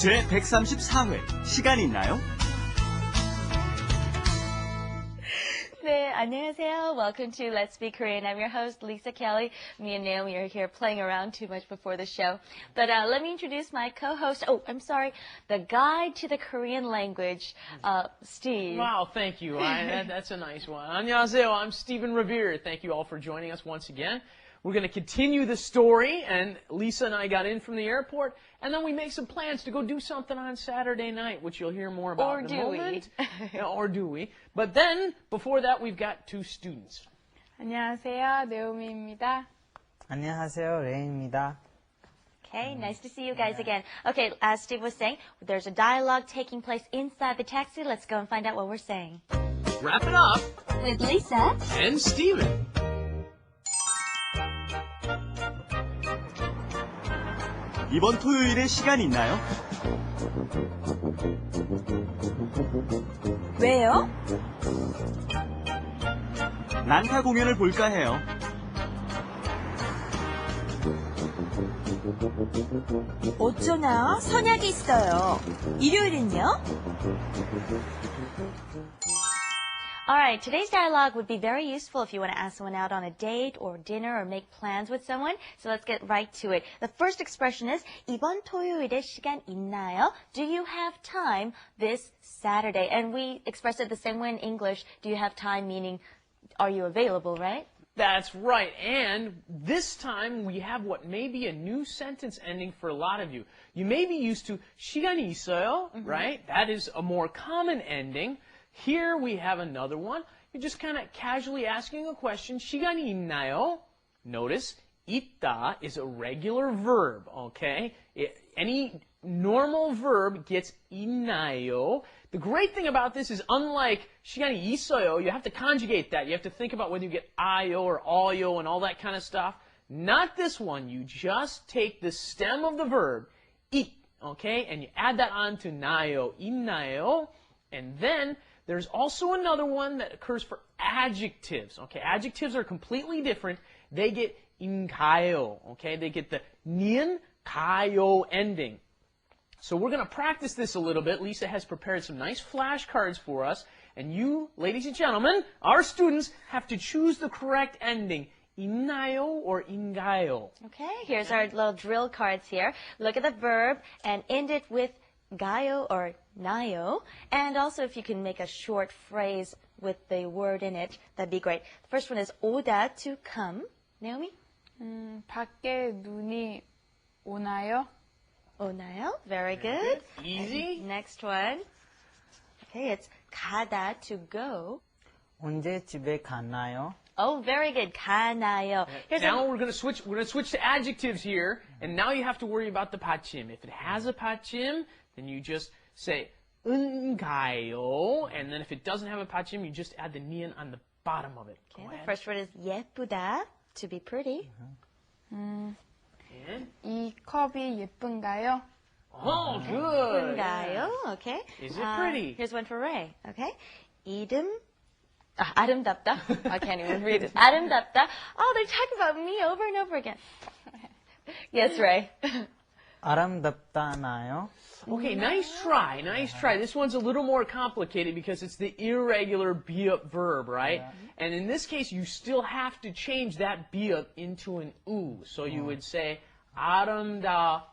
제 134회 시간 있나요? 네, 안녕하세요. Welcome to Let's Speak Korean. I'm your host, Lisa Kelly. Me and Naomi are here playing around too much before the show. But let me introduce my co-host. Oh, I'm sorry. The guide to the Korean language, Steve. Wow, thank you. That's a nice one. 안녕하세요. I'm Stephen Revere. Thank you all for joining us once again. We're going to continue the story, and Lisa and I got in from the airport, and then we make some plans to go do something on Saturday night, which you'll hear more about in a moment. Or do we? But then, before that, we've got two students. 안녕하세요, 네오미입니다. 안녕하세요, 레이입니다. Okay, nice to see you guys again. Okay, as Steve was saying, there's a dialogue taking place inside the taxi. Let's go and find out what we're saying. Wrap it up. With Lisa And Stephen. 이번 토요일에 시간 있나요? 왜요? 난타 공연을 볼까 해요. 어쩌나 선약이 있어요. 일요일은요? Alright, today's dialogue would be very useful if you want to ask someone out on a date or dinner or make plans with someone. So let's get right to it. The first expression is 이번 토요일에 시간 있나요? Do you have time this Saturday? And we express it the same way in English. Do you have time meaning are you available, right? That's right. And this time we have what may be a new sentence ending for a lot of you. You may be used to 시간이 있어요, right? That is a more common ending. Here we have another one. You're just kind of casually asking a question. 시간이 있나요? Notice, 있다 is a regular verb, okay? Any normal verb gets 있나요. The great thing about this is unlike 시간이 있어요, you have to conjugate that. You have to think about whether you get 아요 or 어요 and all that kind of stuff. Not this one. You just take the stem of the verb, 있, okay? And you add that on to 나요, 있나요. And then there's also another one that occurs for adjectives. Okay, adjectives are completely different. They get 인가요. Okay, they get the 니은 가요 ending. So we're going to practice this a little bit. Lisa has prepared some nice flashcards for us, and you, ladies and gentlemen, our students, have to choose the correct ending. 있나요 or 인가요. Okay, here's our little drill cards here. Look at the verb and end it with 가요 or 나요. And also if you can make a short phrase with the word in it, that'd be great. The first one is 오다, to come. Naomi? 밖에 눈이 오나요? 오나요? Very good. Easy. And next one. Okay, it's 가다, to go. 언제 집에 가나요? Oh, very good. 가나요. Now we're going to switch to adjectives here, and now you have to worry about the 받침. If it has a 받침, then you just say 은가요, and then if it doesn't have a 받침, you just add the nian on the bottom of it. Okay, the first word is 예쁘다, to be pretty. And? 이 컵이 예쁜가요? Oh, good. 예쁜가요? Okay. Is it pretty? Here's one for Ray. Okay. 아름답다. I can't even read it. 아름답다. Oh, they're talking about me over and over again. Yes, Ray. 아름답다나요? Okay, nice try, nice try. This one's a little more complicated because it's the irregular be-up verb, right? Yeah. And in this case, you still have to change that be-up into an u. So you would say 아름다운가요.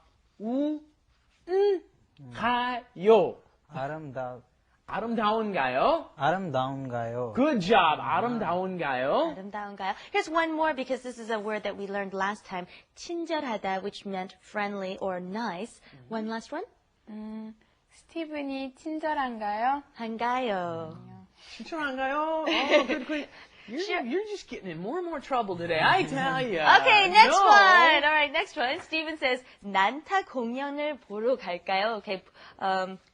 아름다운가요? 아름다운가요? Good job. 아름다운가요? 아름다운가요? Here's one more because this is a word that we learned last time. 친절하다, which meant friendly or nice. One last one. 스티븐이 친절한가요? 한가요. 친절한가요? Oh, good. You're just getting in more and more trouble today, I tell you. Okay, next one. All right, next one. Steven says, 난타 공연을 보러 갈까요? Okay,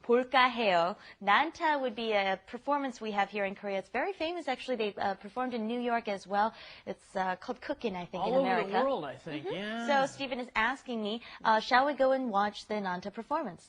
볼까 해요. 난타 would be a performance we have here in Korea. It's very famous, actually. They performed in New York as well. It's called Cookin', I think, in America. All over the world, I think, yeah. So Steven is asking me, shall we go and watch the Nanta performance?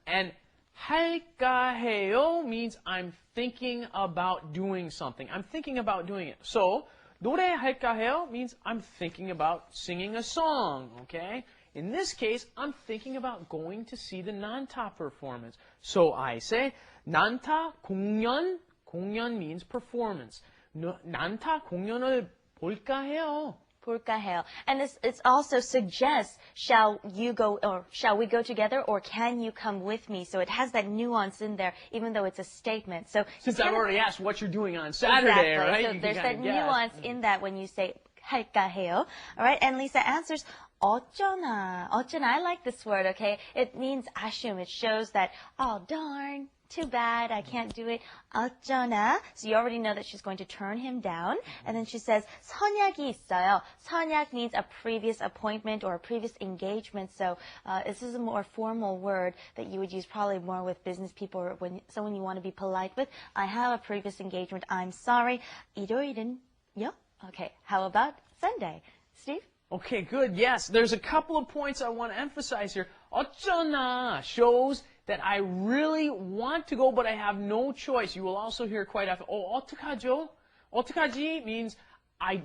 And 할까 해요 means I'm thinking about doing something. I'm thinking about doing it. So 노래할까 해요 means I'm thinking about singing a song, okay? In this case, I'm thinking about going to see the nanta performance. So I say, nanta 공연, 공연 means performance. nanta 공연을 볼까 해요. 볼까 해요. And this it also suggests, shall you go, or shall we go together, or can you come with me? So it has that nuance in there, even though it's a statement. So Since I've already asked what you're doing on Saturday, exactly. right? So You can there's kinda that guess. nuance in that when you say 할까 해요. All right, and Lisa answers 어쩌나. 어쩌나, I like this word, okay? It means assume. It shows that, oh, darn, too bad, I can't do it. 어쩌나. So you already know that she's going to turn him down. And then she says, 선약이 있어요. 선약 means a previous appointment or a previous engagement. So this is a more formal word that you would use probably more with business people or when someone you want to be polite with. I have a previous engagement. I'm sorry. 일요일은요? Okay, how about Sunday? Steve? Okay, good. Yes, there's a couple of points I want to emphasize here. 어쩌나 shows that I really want to go, but I have no choice. You will also hear quite often, 어떡하죠? 어떡하지 means,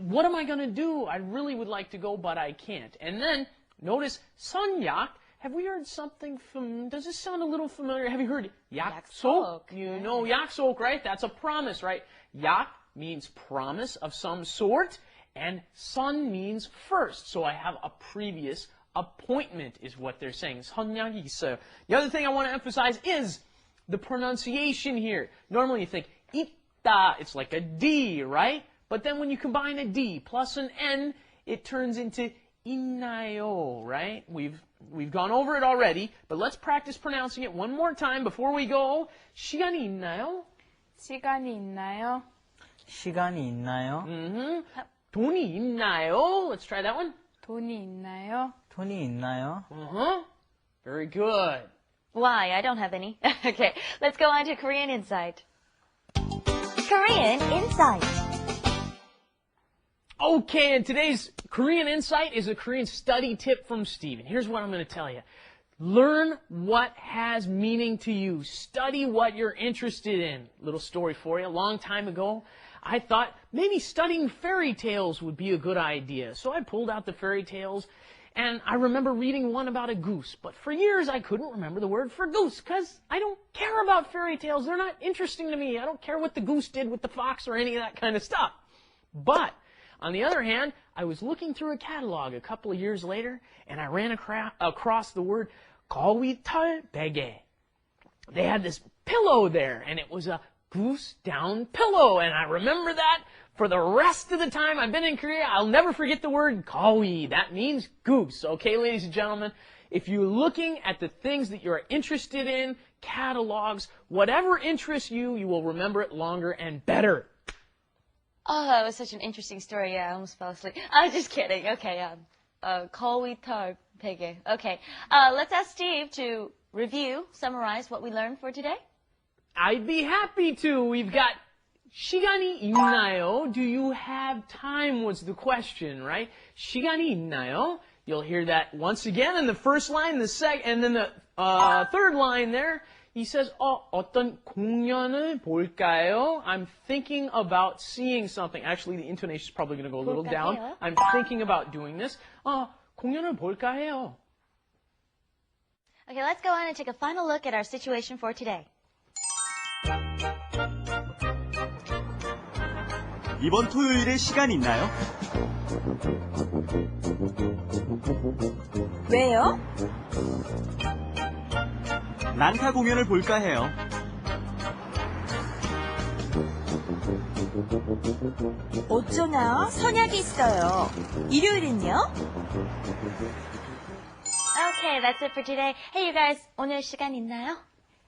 what am I going to do? I really would like to go, but I can't. And then, notice, 선약. Have we heard something does this sound a little familiar? Have you heard 약속? You know 약속, right? That's a promise, right? 약 means promise of some sort, and 선 means first. So I have a previous appointment is what they're saying. 선약이 있어요. The other thing I want to emphasize is the pronunciation here. Normally you think 있다, it's like a D, right? But then when you combine a D plus an N, it turns into 있나요, right? We've gone over it already, but let's practice pronouncing it one more time before we go. 시간이 있나요? 시간이 있나요? 시간이 있나요? 돈이 있나요? Let's try that one. 돈이 있나요? 돈이 있나요? Very good. Why? I don't have any. Okay, let's go on to Korean Insight. Korean Insight. Okay, and today's Korean Insight is a Korean study tip from Stephen. Here's what I'm going to tell you. Learn what has meaning to you. Study what you're interested in. Little story for you. A long time ago, I thought maybe studying fairy tales would be a good idea. So I pulled out the fairy tales, and I remember reading one about a goose. But for years, I couldn't remember the word for goose because I don't care about fairy tales. They're not interesting to me. I don't care what the goose did with the fox or any of that kind of stuff. But on the other hand, I was looking through a catalog a couple of years later, and I ran across the word 거위털 베개. They had this pillow there, and it was a goose down pillow, and I remember that for the rest of the time I've been in Korea. I'll never forget the word 거위. That means goose. Okay, ladies and gentlemen, if you're looking at the things that you're interested in, catalogs, whatever interests you, you will remember it longer and better. Oh, that was such an interesting story. Yeah, I almost fell asleep. I'm just kidding. Okay, 거위털 베개. Okay, let's ask Steve to review, summarize what we learned for today. I'd be happy to. We've got 시간이 있나요? Do you have time was the question, right? 시간이 있나요? You'll hear that once again in the first line, the second, and then the third line there. He says, 어떤 공연을 볼까요? I'm thinking about seeing something. Actually, the intonation is probably going to go a little down. I'm thinking about doing this. 공연을 볼까 해요. Okay, let's go on and take a final look at our situation for today. 이번 토요일에 시간 있나요? 왜요? 난타 공연을 볼까 해요. 어쩌나 선약이 있어요. 일요일은요? Okay, that's it for today. Hey, you guys, 오늘 시간 있나요?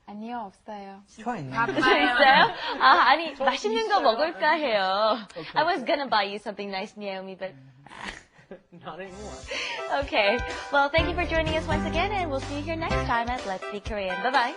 아니요, 없어요. 저 있나요? 있어요? 아니, 맛있는 거 먹을까 해요. I was gonna buy you something nice, Naomi, but... Not anymore. Okay, well, thank you for joining us once again, and we'll see you here next time at Let's Be Korean. Bye-bye.